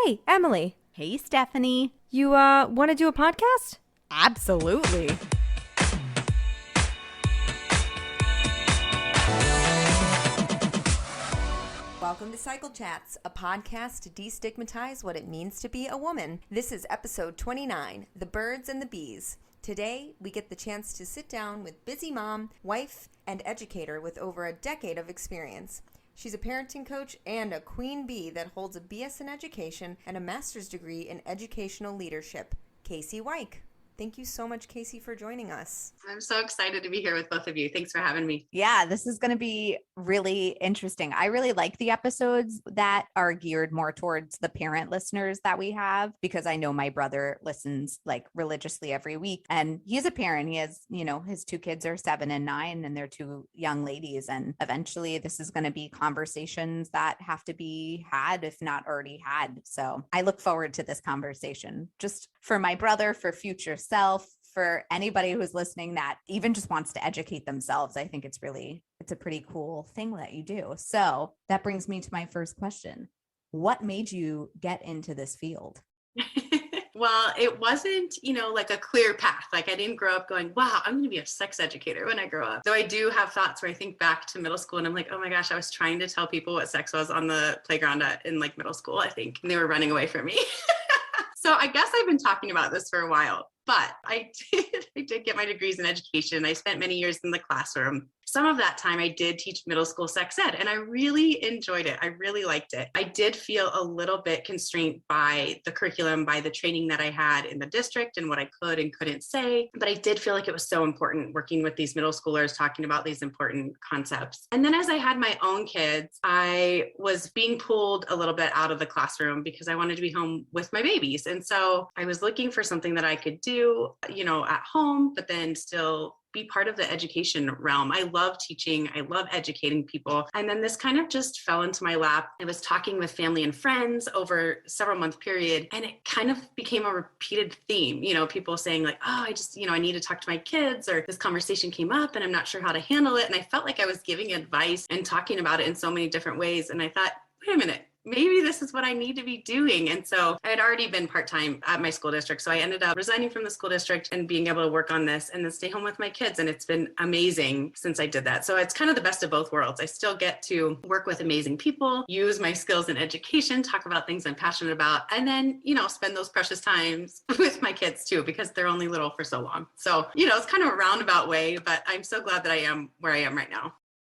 Hey, Emily. Hey, Stephanie. You want to do a podcast? Absolutely. Welcome to Cycle Chats, a podcast to destigmatize what it means to be a woman. This is episode 29, The Birds and the Bees. Today, we get the chance to sit down with busy mom, wife, and educator with over a decade of experience. She's a parenting coach and a queen bee that holds a BS in education and a master's degree in educational leadership. Casey Wike. Thank you so much, Casey, for joining us. I'm so excited to be here with both of you. Thanks for having me. Yeah, this is going to be really interesting. I really like the episodes that are geared more towards the parent listeners that we have, because I know my brother listens like religiously every week, and he's a parent. He has, his two kids are 7 and 9, and they're two young ladies. And eventually this is going to be conversations that have to be had, if not already had. So I look forward to this conversation just for my brother, for future self, for anybody who's listening that even just wants to educate themselves. I think it's a pretty cool thing that you do. So that brings me to my first question. What made you get into this field? Well, it wasn't, like a clear path. Like I didn't grow up going, wow, I'm going to be a sex educator when I grow up. Though I do have thoughts where I think back to middle school and I'm like, oh my gosh, I was trying to tell people what sex was on the playground in like middle school, I think, and they were running away from me. So I guess I've been talking about this for a while, but I did get my degrees in education. I spent many years in the classroom. Some of that time I did teach middle school sex ed, and I really enjoyed it. I really liked it. I did feel a little bit constrained by the curriculum, by the training that I had in the district and what I could and couldn't say. But I did feel like it was so important working with these middle schoolers, talking about these important concepts. And then as I had my own kids, I was being pulled a little bit out of the classroom because I wanted to be home with my babies. And so I was looking for something that I could do, at home, but then still be part of the education realm. I love teaching. I love educating people. And then this kind of just fell into my lap. I was talking with family and friends over a several month period, and it kind of became a repeated theme. People saying like, oh, I need to talk to my kids, or this conversation came up and I'm not sure how to handle it. And I felt like I was giving advice and talking about it in so many different ways. And I thought, wait a minute, maybe this is what I need to be doing. And so I had already been part-time at my school district. So I ended up resigning from the school district and being able to work on this and then stay home with my kids. And it's been amazing since I did that. So it's kind of the best of both worlds. I still get to work with amazing people, use my skills in education, talk about things I'm passionate about, and then, spend those precious times with my kids too, because they're only little for so long. So, it's kind of a roundabout way, but I'm so glad that I am where I am right now.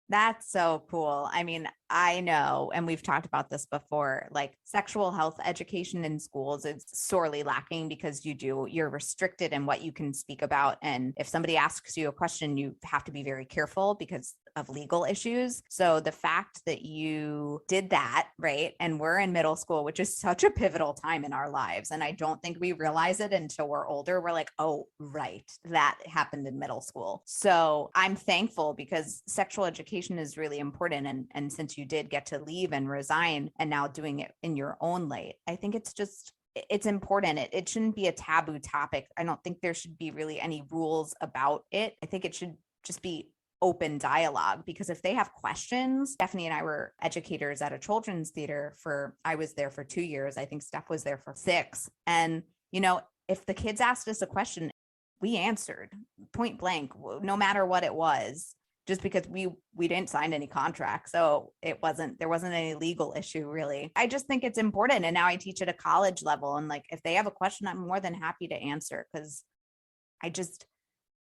That's so cool. I mean, I know, and we've talked about this before, like sexual health education in schools is sorely lacking because you're restricted in what you can speak about. And if somebody asks you a question, you have to be very careful because of legal issues. So the fact that you did that, right? And we're in middle school, which is such a pivotal time in our lives. And I don't think we realize it until we're older. We're like, oh, right, that happened in middle school. So I'm thankful because sexual education is really important. And since you did get to leave and resign and now doing it in your own light, I think it's important. It shouldn't be a taboo topic. I don't think there should be really any rules about it. I think it should just be open dialogue, because if they have questions, Stephanie and I were educators at a children's theater I was there for 2 years. I think Steph was there for 6. And, if the kids asked us a question, we answered point blank, no matter what it was, just because we didn't sign any contract. So there wasn't any legal issue really. I just think it's important. And now I teach at a college level. And like, if they have a question, I'm more than happy to answer, because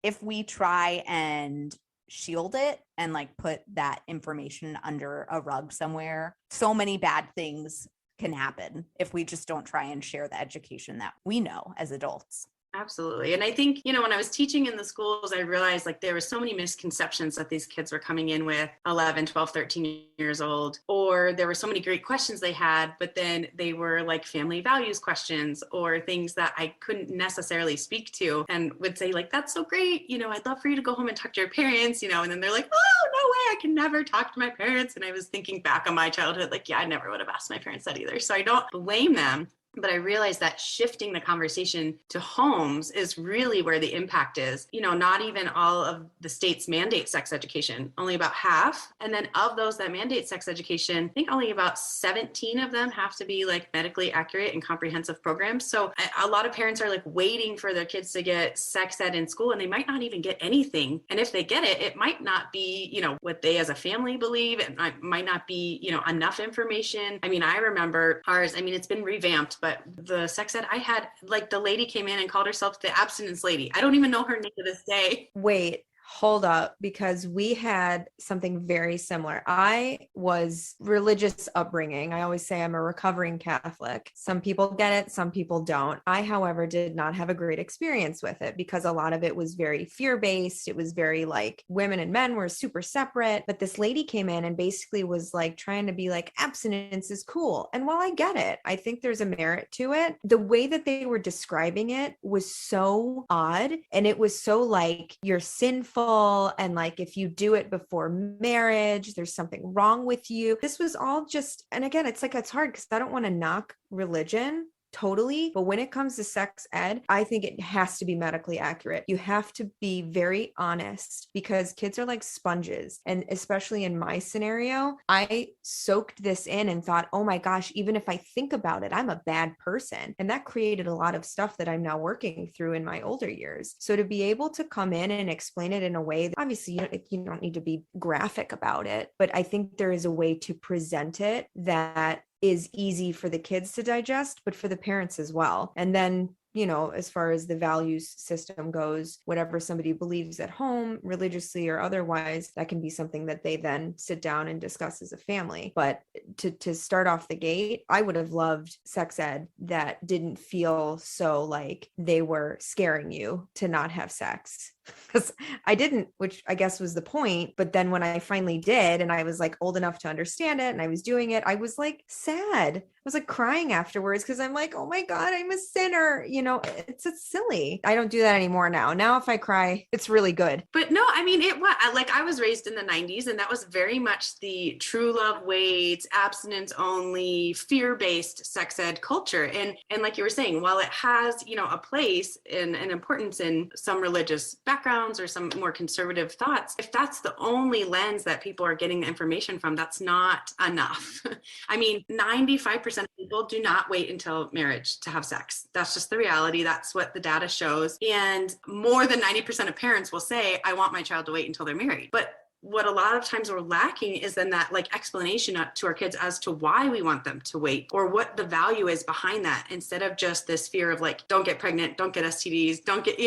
if we try and shield it and like put that information under a rug somewhere, so many bad things can happen if we just don't try and share the education that we know as adults. Absolutely. And I think, when I was teaching in the schools, I realized like there were so many misconceptions that these kids were coming in with 11, 12, 13 years old, or there were so many great questions they had, but then they were like family values questions or things that I couldn't necessarily speak to, and would say like, that's so great. I'd love for you to go home and talk to your parents, and then they're like, oh, no way, I can never talk to my parents. And I was thinking back on my childhood, like, yeah, I never would have asked my parents that either. So I don't blame them. But I realized that shifting the conversation to homes is really where the impact is. Not even all of the states mandate sex education, only about half. And then of those that mandate sex education, I think only about 17 of them have to be like medically accurate and comprehensive programs. So a lot of parents are like waiting for their kids to get sex ed in school, and they might not even get anything. And if they get it, it might not be, what they as a family believe. It might not be, enough information. I mean, I remember ours, it's been revamped, but the sex ed I had, like the lady came in and called herself the abstinence lady. I don't even know her name to this day. Wait, hold up, because we had something very similar. I was religious upbringing. I always say I'm a recovering Catholic. Some people get it, some people don't. I, however, did not have a great experience with it because a lot of it was very fear-based. It was very like women and men were super separate. But this lady came in and basically was like trying to be like, abstinence is cool. And while I get it, I think there's a merit to it. The way that they were describing it was so odd. And it was so like, you're sinful. And like, if you do it before marriage, there's something wrong with you. This was all just, and again, it's like, it's hard because I don't want to knock religion totally. But when it comes to sex ed, I think it has to be medically accurate. You have to be very honest because kids are like sponges. And especially in my scenario, I soaked this in and thought, oh my gosh, even if I think about it, I'm a bad person. And that created a lot of stuff that I'm now working through in my older years. So to be able to come in and explain it in a way that obviously you don't need to be graphic about it, but I think there is a way to present it that is easy for the kids to digest, but for the parents as well. And then, as far as the values system goes, whatever somebody believes at home, religiously or otherwise, that can be something that they then sit down and discuss as a family. But to start off the gate, I would have loved sex ed that didn't feel so like they were scaring you to not have sex. Because I didn't, which I guess was the point. But then when I finally did, and I was like old enough to understand it and I was doing it, I was like sad. I was like crying afterwards because I'm like, oh my God, I'm a sinner. It's silly. I don't do that anymore now. Now, if I cry, it's really good. But no, it was like I was raised in the 90s, and that was very much the true love waits, abstinence only, fear-based sex ed culture. And like you were saying, while it has, a place and an importance in some religious backgrounds or some more conservative thoughts, if that's the only lens that people are getting the information from, that's not enough. 95% of people do not wait until marriage to have sex. That's just the reality. That's what the data shows. And more than 90% of parents will say, I want my child to wait until they're married. But what a lot of times we're lacking is then that like explanation to our kids as to why we want them to wait or what the value is behind that, instead of just this fear of like, don't get pregnant, don't get STDs, don't get,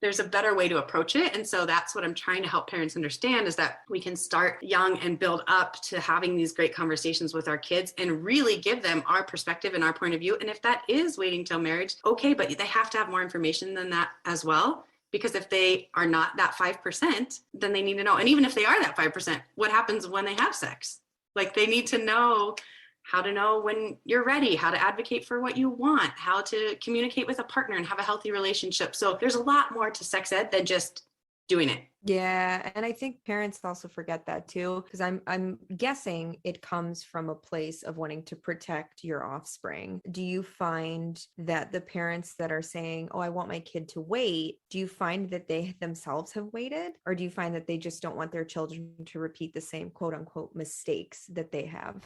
there's a better way to approach it. And so that's what I'm trying to help parents understand, is that we can start young and build up to having these great conversations with our kids and really give them our perspective and our point of view. And if that is waiting till marriage, okay, but they have to have more information than that as well. Because if they are not that 5%, then they need to know. And even if they are that 5%, what happens when they have sex? Like they need to know how to know when you're ready, how to advocate for what you want, how to communicate with a partner and have a healthy relationship. So there's a lot more to sex ed than just doing it. Yeah. And I think parents also forget that too, because I'm guessing it comes from a place of wanting to protect your offspring. Do you find that the parents that are saying, oh, I want my kid to wait, do you find that they themselves have waited? Or do you find that they just don't want their children to repeat the same quote unquote mistakes that they have?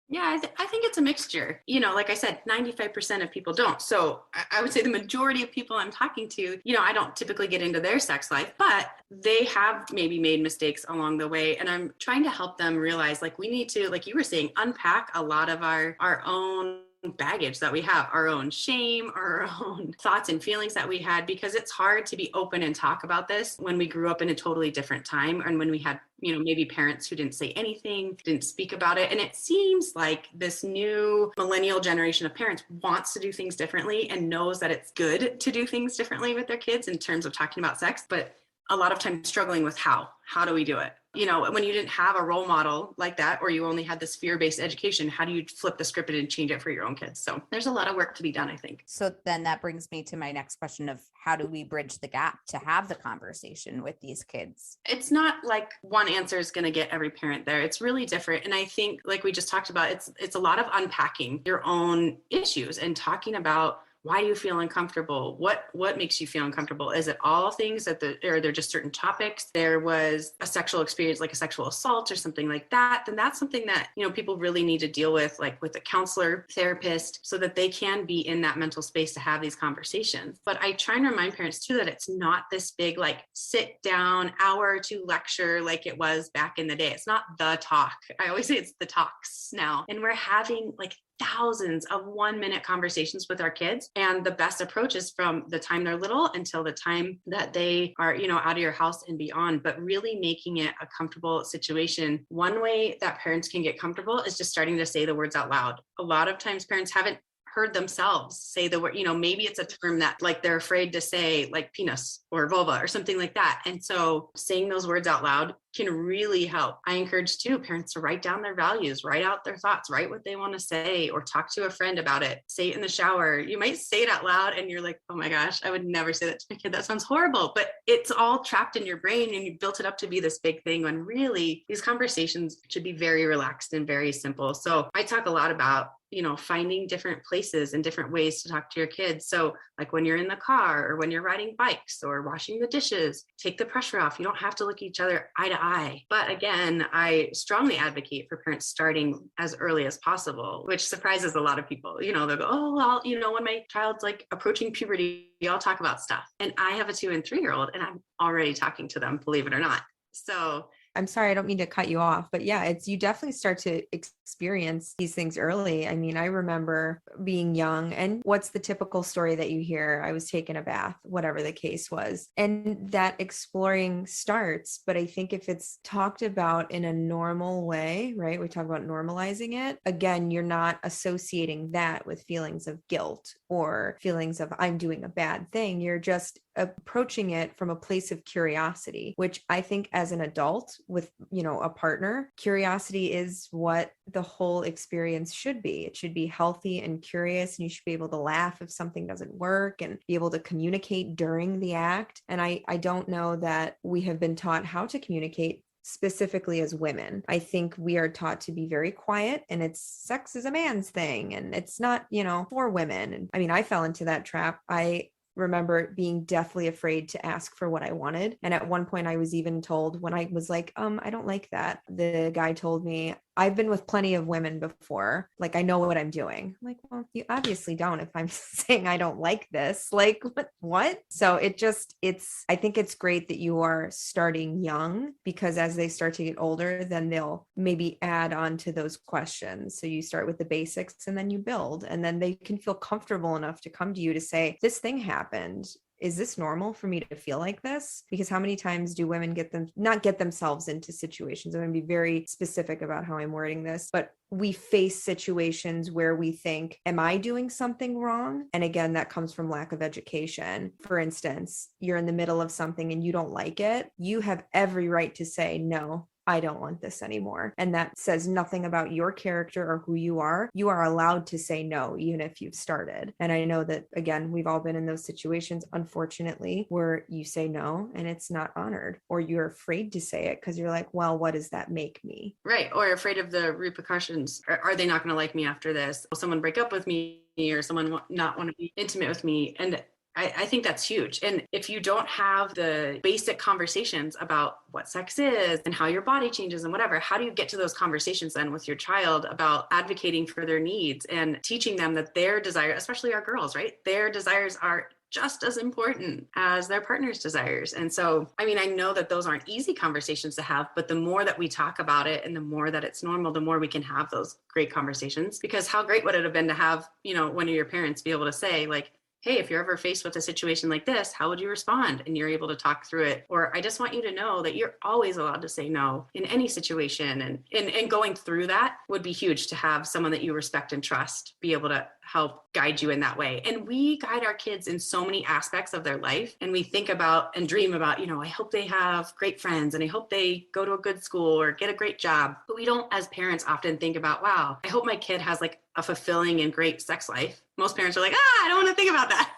Yeah, I think it's a mixture. Like I said, 95% of people don't. So I would say the majority of people I'm talking to, I don't typically get into their sex life, but they have maybe made mistakes along the way. And I'm trying to help them realize, like, we need to, like you were saying, unpack a lot of our own baggage that we have, our own shame, our own thoughts and feelings that we had, because it's hard to be open and talk about this when we grew up in a totally different time and when we had, maybe parents who didn't say anything, didn't speak about it. And it seems like this new millennial generation of parents wants to do things differently and knows that it's good to do things differently with their kids in terms of talking about sex, but a lot of times struggling with how do we do it? when you didn't have a role model like that, or you only had this fear-based education, how do you flip the script and change it for your own kids? So there's a lot of work to be done, I think. So then that brings me to my next question of how do we bridge the gap to have the conversation with these kids? It's not like one answer is going to get every parent there. It's really different. And I think, like we just talked about, it's a lot of unpacking your own issues and talking about, why do you feel uncomfortable? What makes you feel uncomfortable? Is it all things or are there just certain topics? There was a sexual experience, like a sexual assault or something like that. Then that's something that, people really need to deal with, like with a counselor, therapist, so that they can be in that mental space to have these conversations. But I try and remind parents too, that it's not this big, like sit down hour or two lecture like it was back in the day. It's not the talk. I always say it's the talks now. And we're having like thousands of 1-minute conversations with our kids. And the best approach is from the time they're little until the time that they are, out of your house and beyond, but really making it a comfortable situation. One way that parents can get comfortable is just starting to say the words out loud. A lot of times parents haven't heard themselves say the word, maybe it's a term that like they're afraid to say, like penis or vulva or something like that. And so saying those words out loud can really help. I encourage too parents to write down their values, write out their thoughts, write what they want to say, or talk to a friend about it. Say it in the shower. You might say it out loud and you're like, oh my gosh, I would never say that to my kid. That sounds horrible, but it's all trapped in your brain and you built it up to be this big thing, when really these conversations should be very relaxed and very simple. So I talk a lot about finding different places and different ways to talk to your kids. So like when you're in the car or when you're riding bikes or washing the dishes, take the pressure off. You don't have to look at each other eye to eye. But again, I strongly advocate for parents starting as early as possible, which surprises a lot of people. They'll go, oh, well, when my child's like approaching puberty, I'll talk about stuff. And I have a 2 and 3-year-old and I'm already talking to them, believe it or not. So I'm sorry, I don't mean to cut you off, but yeah, you definitely start to experience these things early. I mean, I remember being young, and what's the typical story that you hear? I was taking a bath, whatever the case was. And that exploring starts. But I think if it's talked about in a normal way, right? We talk about normalizing it. Again, you're not associating that with feelings of guilt or feelings of I'm doing a bad thing. You're just approaching it from a place of curiosity, which I think as an adult with, a partner, curiosity is what the whole experience should be. It should be healthy and curious, and you should be able to laugh if something doesn't work and be able to communicate during the act. And I don't know that we have been taught how to communicate specifically as women. I think we are taught to be very quiet, and sex is a man's thing and it's not, for women. And I mean, I fell into that trap. I remember being deathly afraid to ask for what I wanted. And at one point I was even told, when I was like, I don't like that, the guy told me, I've been with plenty of women before. Like, I know what I'm doing. I'm like, well, you obviously don't if I'm saying I don't like this. Like, what? So I think it's great that you are starting young, because as they start to get older, then they'll maybe add on to those questions. So you start with the basics and then you build, and then they can feel comfortable enough to come to you to say, this thing happened. Is this normal for me to feel like this? Because how many times do women not get themselves into situations? I'm going to be very specific about how I'm wording this, but we face situations where we think, am I doing something wrong? And again, that comes from lack of education. For instance, you're in the middle of something and you don't like it. You have every right to say, no, I don't want this anymore. And that says nothing about your character or who you are. You are allowed to say no, even if you've started. And I know that, again, we've all been in those situations, unfortunately, where you say no and it's not honored, or you're afraid to say it because you're like, well, what does that make me? Right. Or afraid of the repercussions. Are they not going to like me after this? Will someone break up with me, or someone not want to be intimate with me? And I think that's huge. And if you don't have the basic conversations about what sex is and how your body changes and whatever, how do you get to those conversations then with your child about advocating for their needs and teaching them that their desire, especially our girls, right? Their desires are just as important as their partner's desires. And so, I mean, I know that those aren't easy conversations to have, but the more that we talk about it and the more that it's normal, the more we can have those great conversations. Because how great would it have been to have, one of your parents be able to say, like, hey, if you're ever faced with a situation like this, how would you respond? And you're able to talk through it. Or I just want you to know that you're always allowed to say no in any situation. And going through that would be huge, to have someone that you respect and trust be able to help guide you in that way. And we guide our kids in so many aspects of their life. And we think about and dream about, I hope they have great friends and I hope they go to a good school or get a great job. But we don't, as parents, often think about, wow, I hope my kid has like a fulfilling and great sex life. Most parents are like, I don't want to think about that.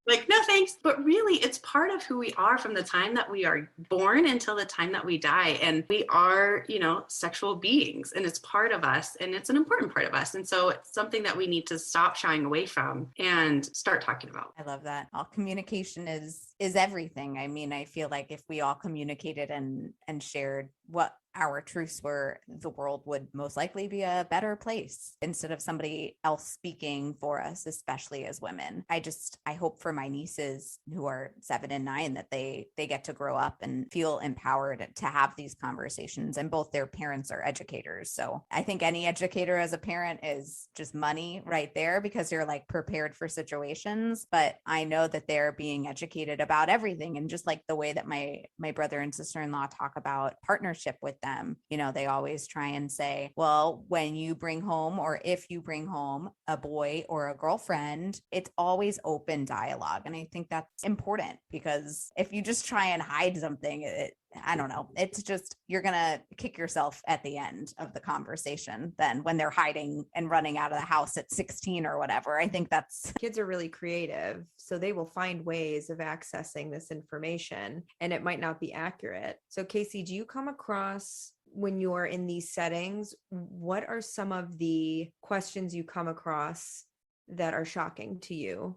Like, no, thanks. But really, it's part of who we are from the time that we are born until the time that we die. And we are, sexual beings, and it's part of us, and it's an important part of us. And so it's something that we need to stop shying away from and start talking about. I love that. All communication is everything. I mean, I feel like if we all communicated and shared what our truths were, the world would most likely be a better place instead of somebody else speaking for us, especially as women. I hope for my nieces who are 7 and 9 that they get to grow up and feel empowered to have these conversations, and both their parents are educators. So I think any educator as a parent is just money right there, because you're like prepared for situations. But I know that they're being educated about everything. And just like the way that my brother and sister-in-law talk about partnership with them, they always try and say, well, when you bring home, or if you bring home a boy or a girlfriend, it's always open dialogue. And I think that's important, because if you just try and hide something, I don't know, it's just, you're going to kick yourself at the end of the conversation then when they're hiding and running out of the house at 16 or whatever. I think that's... Kids are really creative, so they will find ways of accessing this information, and it might not be accurate. So Casey, do you come across, when you're in these settings, what are some of the questions you come across that are shocking to you,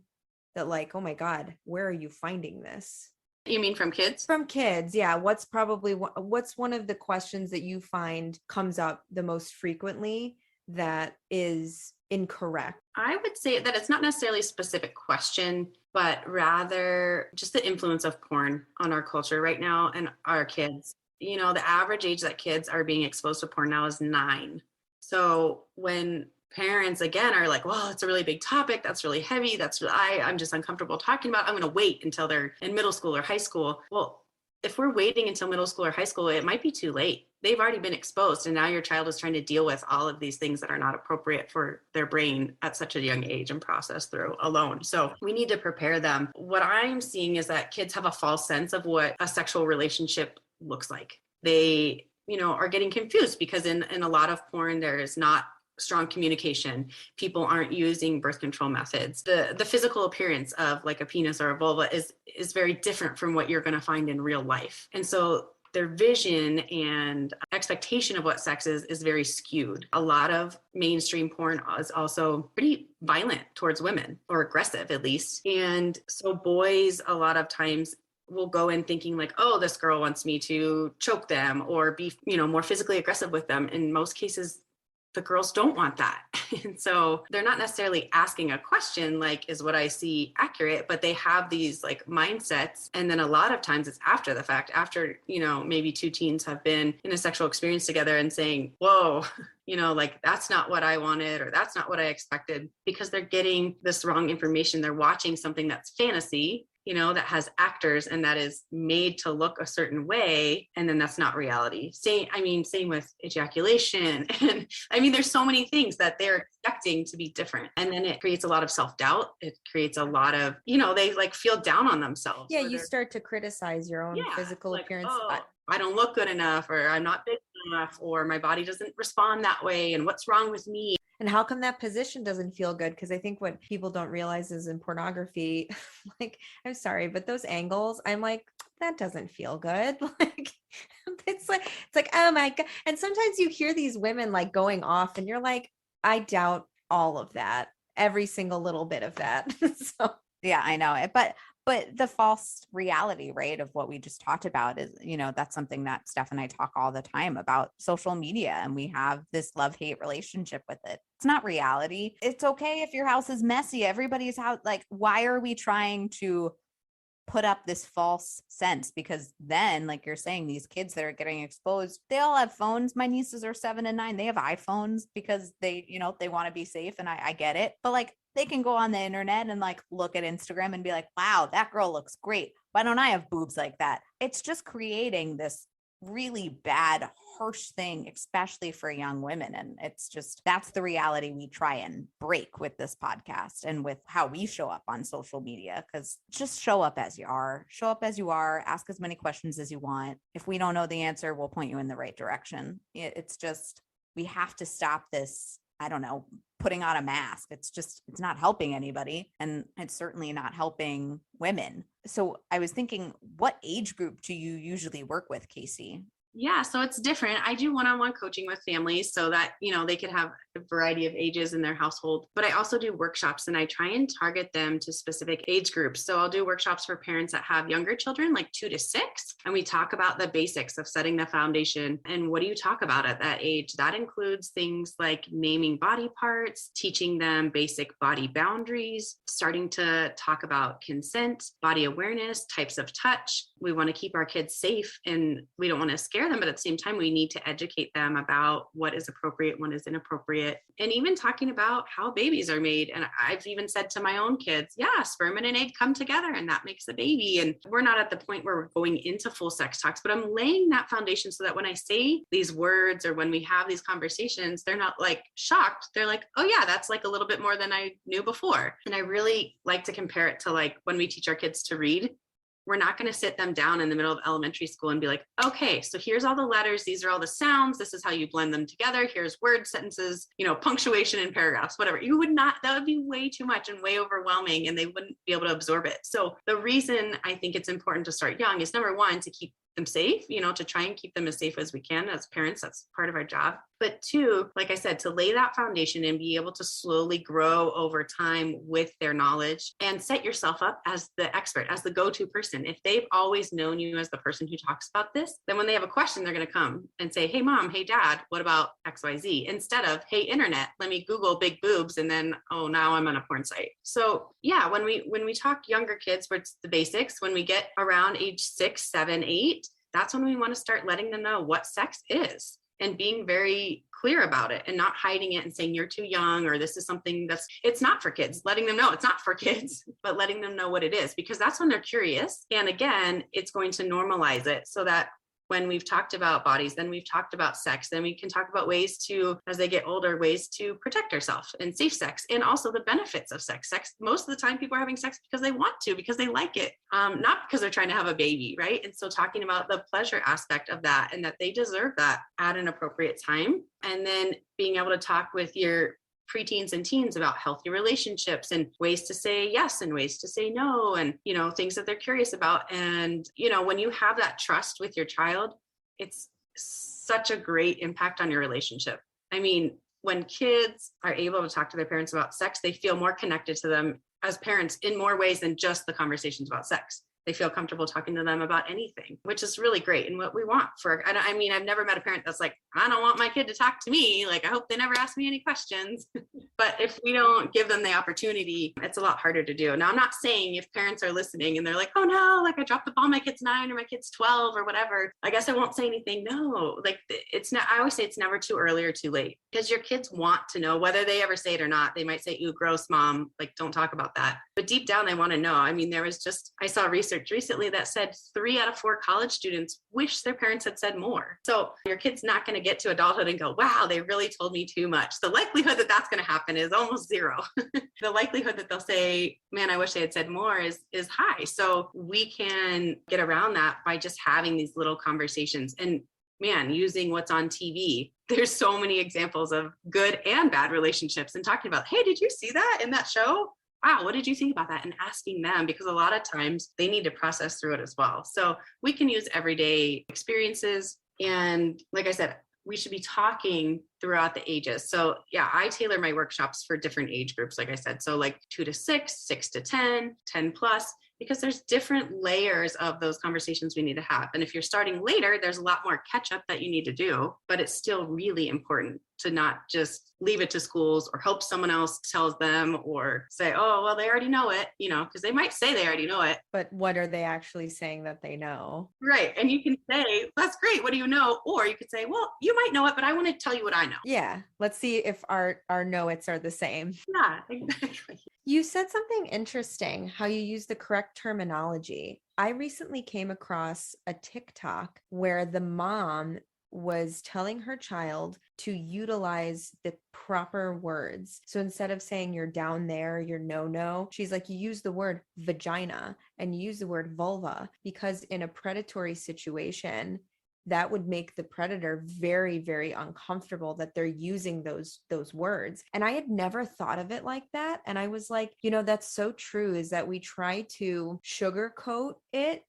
that like, oh my God, where are you finding this? You mean from kids? From kids, yeah. What's one of the questions that you find comes up the most frequently that is incorrect? I would say that it's not necessarily a specific question, but rather just the influence of porn on our culture right now and our kids. The average age that kids are being exposed to porn now is 9. So when parents again are like, well, it's a really big topic, that's really heavy, I'm just uncomfortable talking about, I'm going to wait until they're in middle school or high school. Well, if we're waiting until middle school or high school, it might be too late. They've already been exposed, and now your child is trying to deal with all of these things that are not appropriate for their brain at such a young age and process through alone. So we need to prepare them. What I'm seeing is that kids have a false sense of what a sexual relationship looks like. They, are getting confused because in a lot of porn, there is not strong communication. People aren't using birth control methods. The physical appearance of like a penis or a vulva is very different from what you're going to find in real life. And so their vision and expectation of what sex is very skewed. A lot of mainstream porn is also pretty violent towards women, or aggressive at least. And so boys a lot of times will go in thinking like, oh, this girl wants me to choke them or be, more physically aggressive with them. In most cases, the girls don't want that. And so they're not necessarily asking a question like, is what I see accurate? But they have these like mindsets. And then a lot of times it's after the fact, after, maybe 2 teens have been in a sexual experience together and saying, whoa, like that's not what I wanted, or that's not what I expected, because they're getting this wrong information. They're watching something that's fantasy, that has actors and that is made to look a certain way. And then that's not reality. Same with ejaculation. And there's so many things that they're expecting to be different. And then it creates a lot of self-doubt. It creates a lot of, they like feel down on themselves. Yeah. You start to criticize your own physical appearance. Oh, I don't look good enough, or I'm not big enough, or my body doesn't respond that way. And what's wrong with me? And how come that position doesn't feel good? Because I think what people don't realize is in pornography, like, I'm sorry, but those angles, I'm like, that doesn't feel good. Like, it's like, oh my God. And sometimes you hear these women like going off and you're like, I doubt all of that, every single little bit of that. So yeah, I know it. But the false reality, right, of what we just talked about is, that's something that Steph and I talk all the time about social media, and we have this love-hate relationship with it. It's not reality. It's okay if your house is messy. Everybody's house, like, why are we trying to put up this false sense? Because then, like you're saying, these kids that are getting exposed, they all have phones. My nieces are 7 and 9. They have iPhones because they want to be safe. And I get it. But like, they can go on the internet and like look at Instagram and be like, wow, that girl looks great. Why don't I have boobs like that? It's just creating this really bad, harsh thing, especially for young women. And it's just, that's the reality we try and break with this podcast and with how we show up on social media. Because just show up as you are, ask as many questions as you want. If we don't know the answer, we'll point you in the right direction. It's just, we have to stop this, I don't know, putting on a mask. It's not helping anybody. And it's certainly not helping women. So I was thinking, what age group do you usually work with, Casey? Yeah, so it's different. I do one-on-one coaching with families so that, they could have a variety of ages in their household. But I also do workshops, and I try and target them to specific age groups. So I'll do workshops for parents that have younger children, like 2 to 6. And we talk about the basics of setting the foundation. And what do you talk about at that age? That includes things like naming body parts, teaching them basic body boundaries, starting to talk about consent, body awareness, types of touch. We want to keep our kids safe, and we don't want to scare them, but at the same time, we need to educate them about what is appropriate, what is inappropriate, and even talking about how babies are made. And I've even said to my own kids, yeah, sperm and an egg come together and that makes a baby. And we're not at the point where we're going into full sex talks, but I'm laying that foundation so that when I say these words or when we have these conversations, they're not like shocked. They're like, oh yeah, that's like a little bit more than I knew before. And I really like to compare it to like when we teach our kids to read. We're not going to sit them down in the middle of elementary school and be like, okay, so here's all the letters. These are all the sounds. This is how you blend them together. Here's word sentences, punctuation and paragraphs, whatever. That would be way too much and way overwhelming, and they wouldn't be able to absorb it. So the reason I think it's important to start young is, number one, to keep them safe, to try and keep them as safe as we can as parents. That's part of our job. But 2, like I said, to lay that foundation and be able to slowly grow over time with their knowledge and set yourself up as the expert, as the go-to person. If they've always known you as the person who talks about this, then when they have a question, they're going to come and say, hey, mom, hey, dad, what about XYZ? Instead of, hey, internet, let me Google big boobs. And then, oh, now I'm on a porn site. So yeah, when we talk younger kids, where it's the basics, when we get around age 6, 7, 8, that's when we want to start letting them know what sex is and being very clear about it and not hiding it and saying you're too young or this is something it's not for kids, letting them know it's not for kids, but letting them know what it is, because that's when they're curious. And again, it's going to normalize it so that when we've talked about bodies, then we've talked about sex, then we can talk about ways to, as they get older, ways to protect ourselves and safe sex, and also the benefits of sex. Most of the time people are having sex because they want to, because they like it, not because they're trying to have a baby, right? And so talking about the pleasure aspect of that and that they deserve that at an appropriate time. And then being able to talk with your preteens and teens about healthy relationships and ways to say yes and ways to say no, and things that they're curious about. And when you have that trust with your child, it's such a great impact on your relationship. I mean, when kids are able to talk to their parents about sex, they feel more connected to them as parents in more ways than just the conversations about sex. They feel comfortable talking to them about anything, which is really great and what we want I've never met a parent that's like, I don't want my kid to talk to me. Like, I hope they never ask me any questions. But if we don't give them the opportunity, it's a lot harder to do. Now, I'm not saying if parents are listening and they're like, oh no, like I dropped the ball, my kid's 9 or my kid's 12 or whatever, I guess I won't say anything. No, like it's not, I always say it's never too early or too late, because your kids want to know, whether they ever say it or not. They might say, ooh, gross, mom, like don't talk about that. But deep down, they want to know. I mean, I saw research recently that said 3 out of 4 college students wish their parents had said more. So your kid's not going to get to adulthood and go, wow, they really told me too much. The likelihood that that's going to happen is almost 0. The likelihood that they'll say, man, I wish they had said more is high. So we can get around that by just having these little conversations and, man, using what's on TV. There's so many examples of good and bad relationships, and talking about, hey, did you see that in that show? Wow, what did you think about that? And asking them, because a lot of times they need to process through it as well. So we can use everyday experiences. And like I said, we should be talking throughout the ages. So yeah, I tailor my workshops for different age groups, like I said. So like 2 to 6, 6 to 10, 10 plus, because there's different layers of those conversations we need to have. And if you're starting later, there's a lot more catch up that you need to do, but it's still really important to not just leave it to schools or hope someone else tells them, or say, oh, well, they already know it, because they might say they already know it. But what are they actually saying that they know? Right. And you can say, that's great, what do you know? Or you could say, well, you might know it, but I want to tell you what I know. Yeah. Let's see if our know-its are the same. Yeah, exactly. You said something interesting, how you use the correct terminology. I recently came across a TikTok where the mom was telling her child to utilize the proper words. So instead of saying you're down there, you're no, she's like, you use the word vagina and you use the word vulva, because in a predatory situation, that would make the predator very, very uncomfortable that they're using those words. And I had never thought of it like that. And I was like, that's so true, is that we try to sugarcoat it.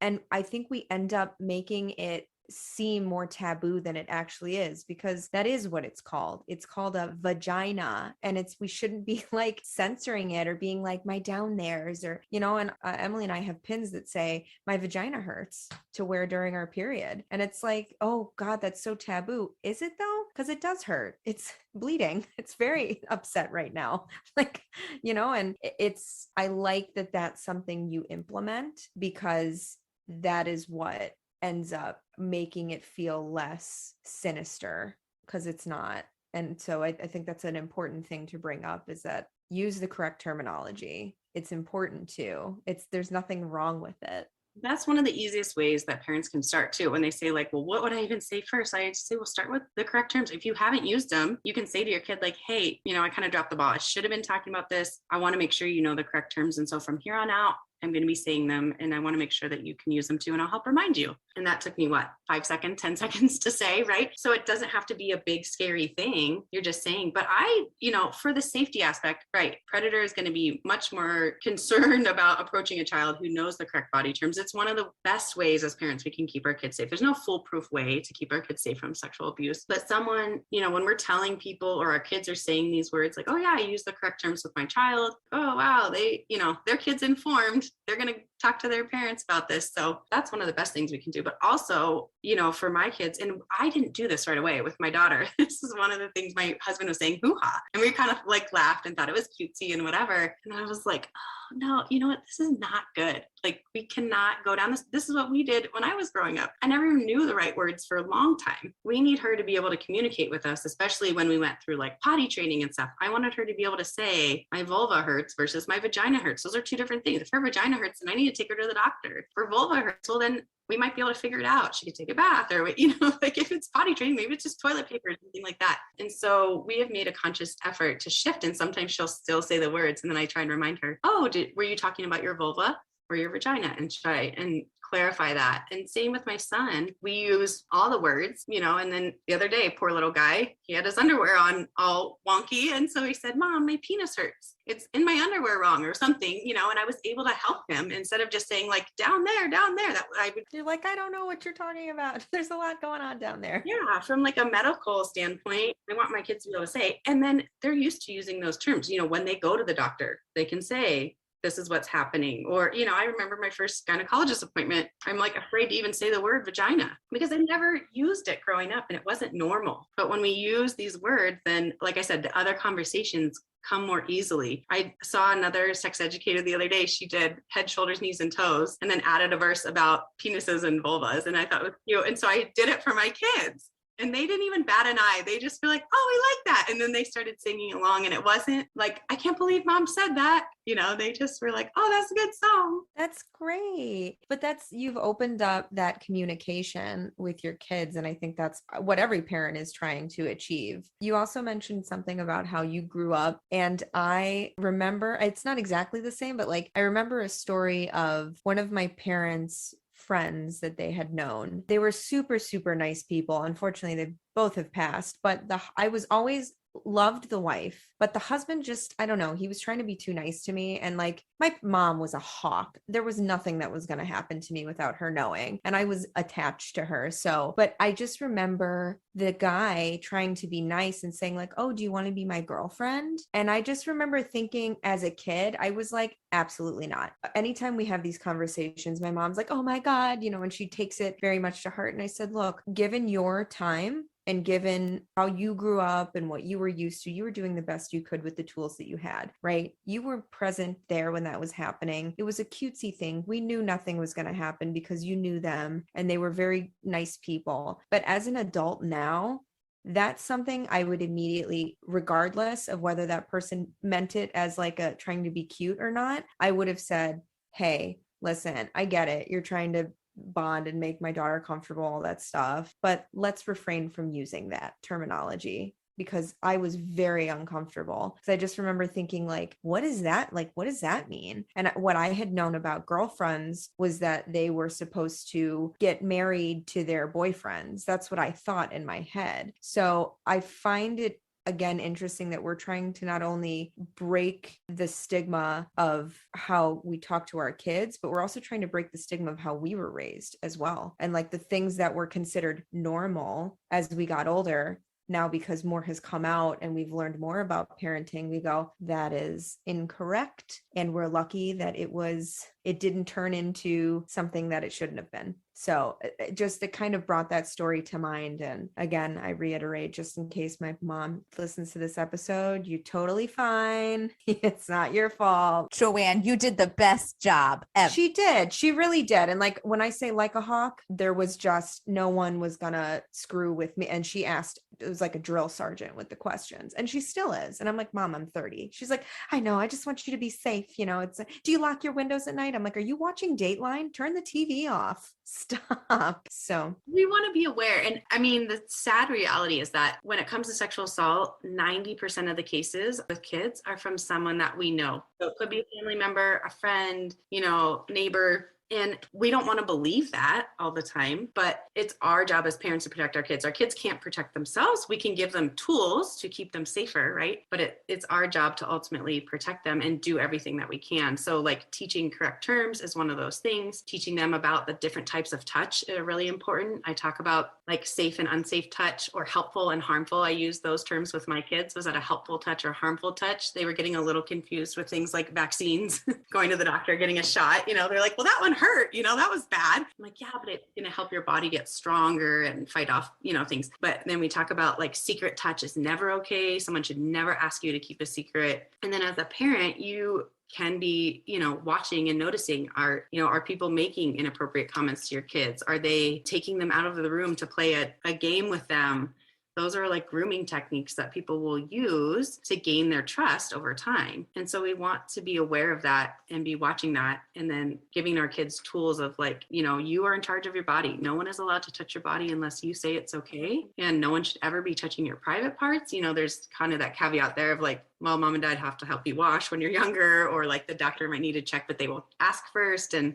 And I think we end up making it seem more taboo than it actually is, because that is what it's called. It's called a vagina, and we shouldn't be like censoring it or being like my down there's, or and Emily and I have pins that say my vagina hurts to wear during our period, and it's like, oh God, that's so taboo. Is it though? Because it does hurt. It's bleeding. It's very upset right now. And I like that that's something you implement, because that is what ends up making it feel less sinister, because it's not. And so I think that's an important thing to bring up, is that use the correct terminology. It's important too. There's nothing wrong with it. That's one of the easiest ways that parents can start too. When they say like, well, what would I even say first? I just say, well, start with the correct terms. If you haven't used them, you can say to your kid like, hey, I kind of dropped the ball. I should have been talking about this. I want to make sure you know the correct terms. And so from here on out, I'm going to be saying them, and I want to make sure that you can use them too, and I'll help remind you. And that took me 5 seconds, 10 seconds to say, right? So it doesn't have to be a big scary thing. You're just saying, but for the safety aspect, right? Predator is going to be much more concerned about approaching a child who knows the correct body terms. It's one of the best ways as parents we can keep our kids safe. There's no foolproof way to keep our kids safe from sexual abuse, but someone, when we're telling people, or our kids are saying these words like, oh yeah, I use the correct terms with my child. Oh wow, they, their kid's informed. They're going to talk to their parents about this. So that's one of the best things we can do. But also, for my kids, and I didn't do this right away with my daughter. This is one of the things my husband was saying, hoo-ha. And we kind of like laughed and thought it was cutesy and whatever. And I was like, oh no, you know what? This is not good. Like, we cannot go down this. This is what we did when I was growing up. I never even knew the right words for a long time. We need her to be able to communicate with us, especially when we went through like potty training and stuff. I wanted her to be able to say my vulva hurts versus my vagina hurts. Those are two different things. If her vagina hurts, then I need to take her to the doctor. If her vulva hurts, well, then we might be able to figure it out. She could take a bath, or, like if it's potty training, maybe it's just toilet paper or something like that. And so we have made a conscious effort to shift. And sometimes she'll still say the words. And then I try and remind her, oh, were you talking about your vulva or your vagina? And try and clarify that. And same with my son, we use all the words, and then the other day, poor little guy, he had his underwear on all wonky. And so he said, Mom, my penis hurts. It's in my underwear wrong or something, and I was able to help him instead of just saying like down there, that You're like, I don't know what you're talking about. There's a lot going on down there. Yeah. From like a medical standpoint, I want my kids to be able to say, and then they're used to using those terms, when they go to the doctor, they can say, this is what's happening. Or, I remember my first gynecologist appointment, I'm like afraid to even say the word vagina because I never used it growing up and it wasn't normal. But when we use these words, then like I said, the other conversations come more easily. I saw another sex educator the other day. She did head, shoulders, knees, and toes, and then added a verse about penises and vulvas. And I thought it was cute. And so I did it for my kids. And they didn't even bat an eye. They just were like, oh, we like that. And then they started singing along. And it wasn't like, I can't believe Mom said that. They just were like, oh, that's a good song. That's great. But you've opened up that communication with your kids. And I think that's what every parent is trying to achieve. You also mentioned something about how you grew up. And I remember, it's not exactly the same, but like, I remember a story of one of my parents' friends that they had known. They were super, super nice people. Unfortunately, they both have passed, but I was always loved the wife, but the husband just, I don't know, he was trying to be too nice to me. And like, my mom was a hawk. There was nothing that was going to happen to me without her knowing. And I was attached to her. So, but I just remember the guy trying to be nice and saying like, oh, do you want to be my girlfriend? And I just remember thinking as a kid, I was like, absolutely not. Anytime we have these conversations, my mom's like, oh my God, and she takes it very much to heart. And I said, look, given your time, and given how you grew up and what you were used to, you were doing the best you could with the tools that you had, right? You were present there when that was happening. It was a cutesy thing. We knew nothing was going to happen because you knew them and they were very nice people. But as an adult now, that's something I would immediately, regardless of whether that person meant it as like trying to be cute or not, I would have said, hey, listen, I get it. You're trying to bond and make my daughter comfortable, all that stuff, but let's refrain from using that terminology, because I was very uncomfortable. So I just remember thinking like, what is that? Like, what does that mean? And what I had known about girlfriends was that they were supposed to get married to their boyfriends. That's what I thought in my head. So I find it again interesting that we're trying to not only break the stigma of how we talk to our kids, but we're also trying to break the stigma of how we were raised as well. And like the things that were considered normal as we got older, now because more has come out and we've learned more about parenting, we go, that is incorrect. And we're lucky that it didn't turn into something that it shouldn't have been. So it kind of brought that story to mind. And again, I reiterate, just in case my mom listens to this episode, you're totally fine. It's not your fault. Joanne, you did the best job ever. She did. She really did. And like, when I say like a hawk, there was just no one was gonna screw with me. And she asked, it was like a drill sergeant with the questions. And she still is. And I'm like, Mom, I'm 30. She's like, I know. I just want you to be safe. You know, do you lock your windows at night? I'm like, are you watching Dateline? Turn the TV off. Stop. So we want to be aware. And I mean, the sad reality is that when it comes to sexual assault, 90% of the cases with kids are from someone that we know. So it could be a family member, a friend, neighbor. And we don't want to believe that all the time, but it's our job as parents to protect our kids. Our kids can't protect themselves. We can give them tools to keep them safer, right? But it's our job to ultimately protect them and do everything that we can. So like teaching correct terms is one of those things. Teaching them about the different types of touch are really important. I talk about like safe and unsafe touch, or helpful and harmful. I use those terms with my kids. Was that a helpful touch or harmful touch? They were getting a little confused with things like vaccines, going to the doctor, getting a shot. They're like, well, that one hurt, that was bad. I'm like, yeah, but it's going to help your body get stronger and fight off, things. But then we talk about like secret touch is never okay. Someone should never ask you to keep a secret. And then as a parent, you can be, watching and noticing, are people making inappropriate comments to your kids? Are they taking them out of the room to play a game with them? Those are like grooming techniques that people will use to gain their trust over time. And so we want to be aware of that and be watching that, and then giving our kids tools of like, you are in charge of your body. No one is allowed to touch your body unless you say it's okay. And no one should ever be touching your private parts. There's kind of that caveat there of like, well, mom and dad have to help you wash when you're younger, or like the doctor might need to check, but they will ask first. And,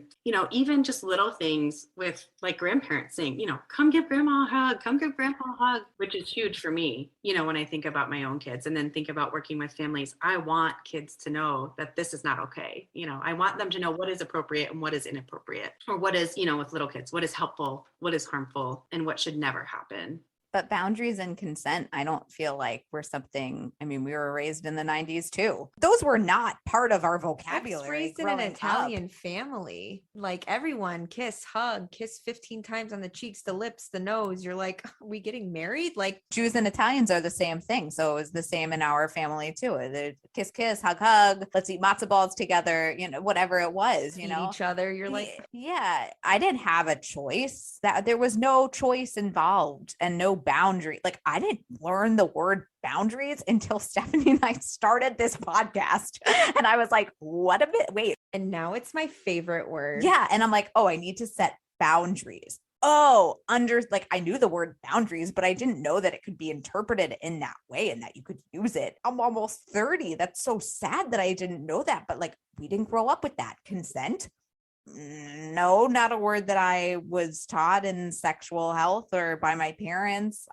even just little things with like grandparents saying, come give grandma a hug, come give grandpa a hug, which is huge for me, when I think about my own kids and then think about working with families. I want kids to know that this is not okay. I want them to know what is appropriate and what is inappropriate, or what is, with little kids, what is helpful, what is harmful, and what should never happen. But boundaries and consent, I don't feel like were something, we were raised in the 90s too. Those were not part of our vocabulary. I was raised in an Italian family. Like everyone kiss, hug, kiss 15 times on the cheeks, the lips, the nose. You're like, are we getting married? Like Jews and Italians are the same thing. So it was the same in our family too. The kiss, kiss, hug, hug, let's eat matzo balls together, whatever it was, eat each other. You're like, yeah, I didn't have a choice. That there was no choice involved and no boundary. Like I didn't learn the word boundaries until Stephanie and I started this podcast. And I was like, what a bit, wait. And now it's my favorite word. Yeah. And I'm like, oh, I need to set boundaries. Oh, I knew the word boundaries, but I didn't know that it could be interpreted in that way and that you could use it. I'm almost 30. That's so sad that I didn't know that. But like, we didn't grow up with that. Consent. No, not a word that I was taught in sexual health or by my parents.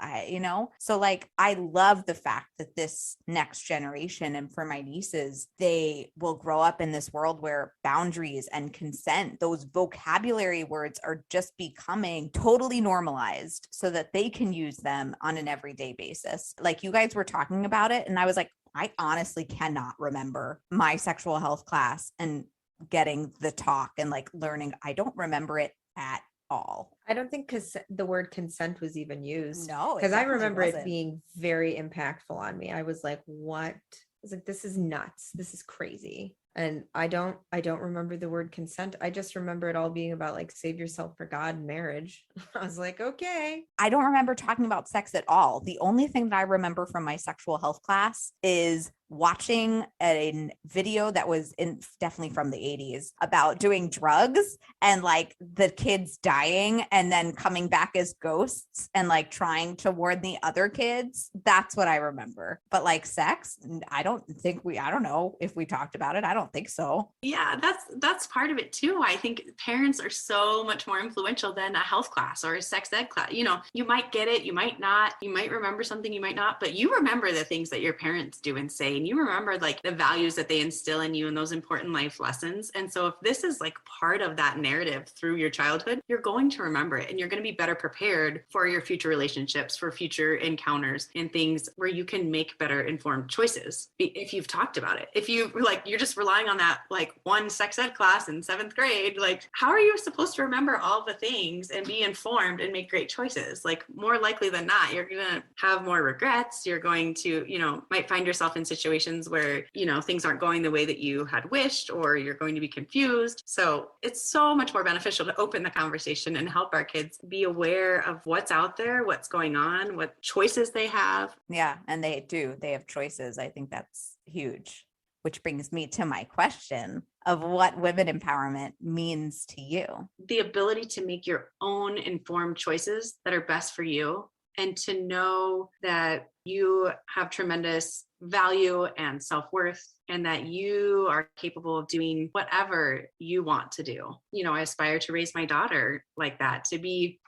So like, I love the fact that this next generation, and for my nieces, they will grow up in this world where boundaries and consent, those vocabulary words, are just becoming totally normalized so that they can use them on an everyday basis. Like you guys were talking about it, and I was like, I honestly cannot remember my sexual health class and getting the talk and like learning. I don't remember it at all. I don't think the word consent was even used. No, because I remember it being very impactful on me. I was like, what? I was like, this is nuts. This is crazy. And I don't remember the word consent. I just remember it all being about like save yourself for God and marriage. I was like, okay. I don't remember talking about sex at all. The only thing that I remember from my sexual health class is watching a video that was definitely from the 80s about doing drugs and like the kids dying and then coming back as ghosts and like trying to warn the other kids. That's what I remember. But like sex, I don't know if we talked about it. I don't think so. Yeah, that's part of it too. I think parents are so much more influential than a health class or a sex ed class. You know, you might get it, you might not, you might remember something, you might not, but you remember the things that your parents do and say, and you remember like the values that they instill in you and those important life lessons. And so if this is like part of that narrative through your childhood, you're going to remember it and you're going to be better prepared for your future relationships, for future encounters and things where you can make better informed choices if you've talked about it. If you like, you're just relying on that like one sex ed class in 7th grade, like how are you supposed to remember all the things and be informed and make great choices? Like more likely than not, you're going to have more regrets. You're going to, might find yourself in situations where, things aren't going the way that you had wished, or you're going to be confused. So it's so much more beneficial to open the conversation and help our kids be aware of what's out there, what's going on, what choices they have. Yeah. And they have choices. I think that's huge, which brings me to my question of what women empowerment means to you. The ability to make your own informed choices that are best for you, and to know that you have tremendous value and self-worth, and that you are capable of doing whatever you want to do. I aspire to raise my daughter like that, to be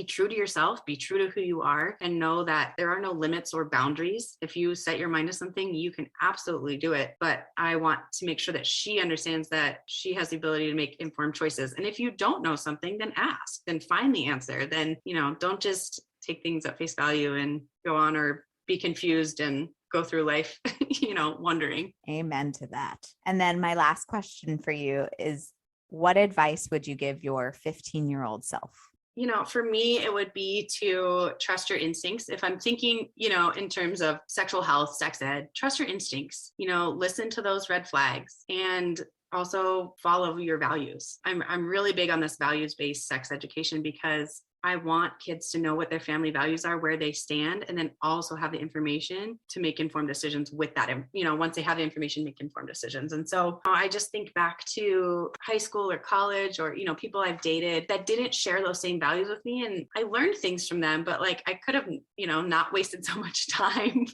true to yourself, be true to who you are, and know that there are no limits or boundaries. If you set your mind to something, you can absolutely do it. But I want to make sure that she understands that she has the ability to make informed choices. And if you don't know something, then ask, then find the answer. Then, don't just take things at face value and go on or be confused and go through life, wondering. Amen to that. And then my last question for you is, what advice would you give your 15-year-old self? For me, it would be to trust your instincts. If I'm thinking, in terms of sexual health, sex ed, trust your instincts, listen to those red flags, and also follow your values. I'm really big on this values-based sex education because I want kids to know what their family values are, where they stand, and then also have the information to make informed decisions with that. Once they have the information, make informed decisions. And so I just think back to high school or college, or, people I've dated that didn't share those same values with me. And I learned things from them, but like I could have, not wasted so much time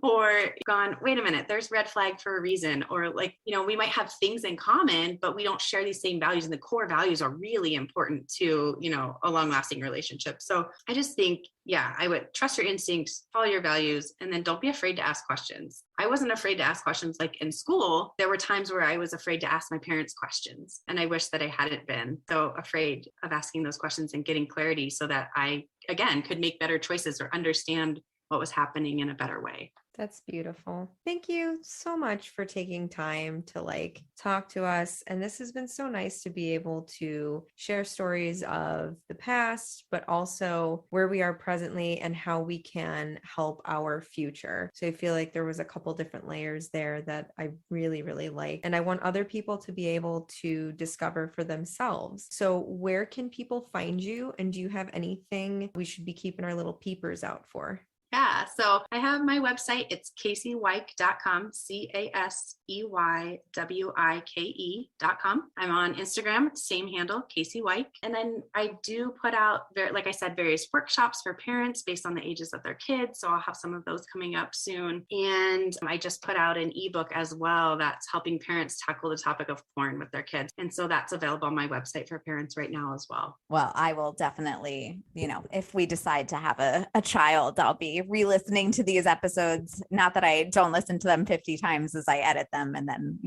or gone, wait a minute, there's red flag for a reason. Or like, we might have things in common, but we don't share these same values. And the core values are really important to, a long-lasting relationship. So I just think, I would trust your instincts, follow your values, and then don't be afraid to ask questions. I wasn't afraid to ask questions. Like in school, there were times where I was afraid to ask my parents questions, and I wish that I hadn't been so afraid of asking those questions and getting clarity so that I, again, could make better choices or understand what was happening in a better way. That's beautiful. Thank you so much for taking time to talk to us. And this has been so nice to be able to share stories of the past, but also where we are presently and how we can help our future. So I feel like there was a couple different layers there that I really, really like. And I want other people to be able to discover for themselves. So where can people find you? And do you have anything we should be keeping our little peepers out for? Yeah, so I have my website. It's CaseyWike.com, CaseyWike.com. I'm on Instagram, same handle, Casey Wike. And then I do put out, like I said, various workshops for parents based on the ages of their kids. So I'll have some of those coming up soon. And I just put out an ebook as well that's helping parents tackle the topic of porn with their kids. And so that's available on my website for parents right now as well. Well, I will definitely, if we decide to have a child, I'll be re-listening to these episodes. Not that I don't listen to them 50 times as I edit them and then,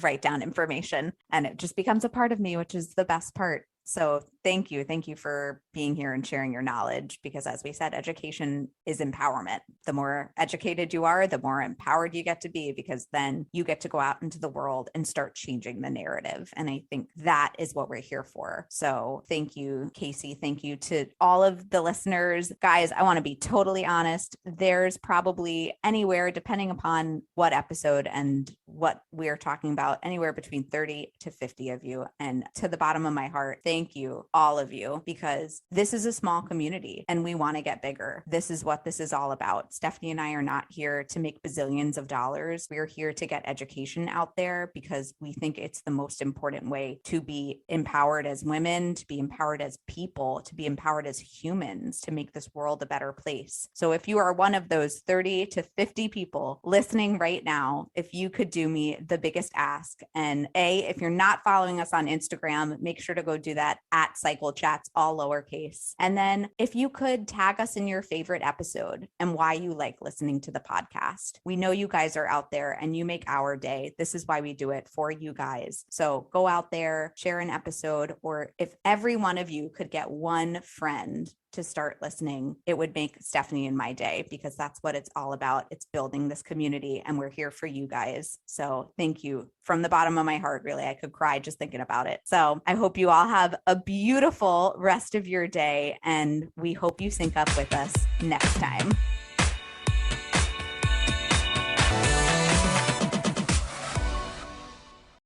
write down information, and it just becomes a part of me, which is the best part. So thank you. Thank you for being here and sharing your knowledge, because as we said, education is empowerment. The more educated you are, the more empowered you get to be, because then you get to go out into the world and start changing the narrative. And I think that is what we're here for. So thank you, Casey. Thank you to all of the listeners. Guys, I want to be totally honest. There's probably anywhere, depending upon what episode and what we're talking about, anywhere between 30 to 50 of you. And to the bottom of my heart, thank you all of you, because this is a small community and we want to get bigger. This is what this is all about. Stephanie and I are not here to make bazillions of dollars. We're here to get education out there because we think it's the most important way to be empowered as women, to be empowered as people, to be empowered as humans, to make this world a better place. So if you are one of those 30 to 50 people listening right now, if you could do me the biggest ask, and if you're not following us on Instagram, make sure to go do that at Cycle Chats, all lowercase. And then if you could tag us in your favorite episode and why you like listening to the podcast. We know you guys are out there and you make our day. This is why we do it, for you guys. So go out there, share an episode, or if every one of you could get one friend to start listening, it would make Stephanie and my day, because that's what it's all about. It's building this community and we're here for you guys. So thank you from the bottom of my heart. Really, I could cry just thinking about it. So I hope you all have a beautiful rest of your day, and we hope you sync up with us next time.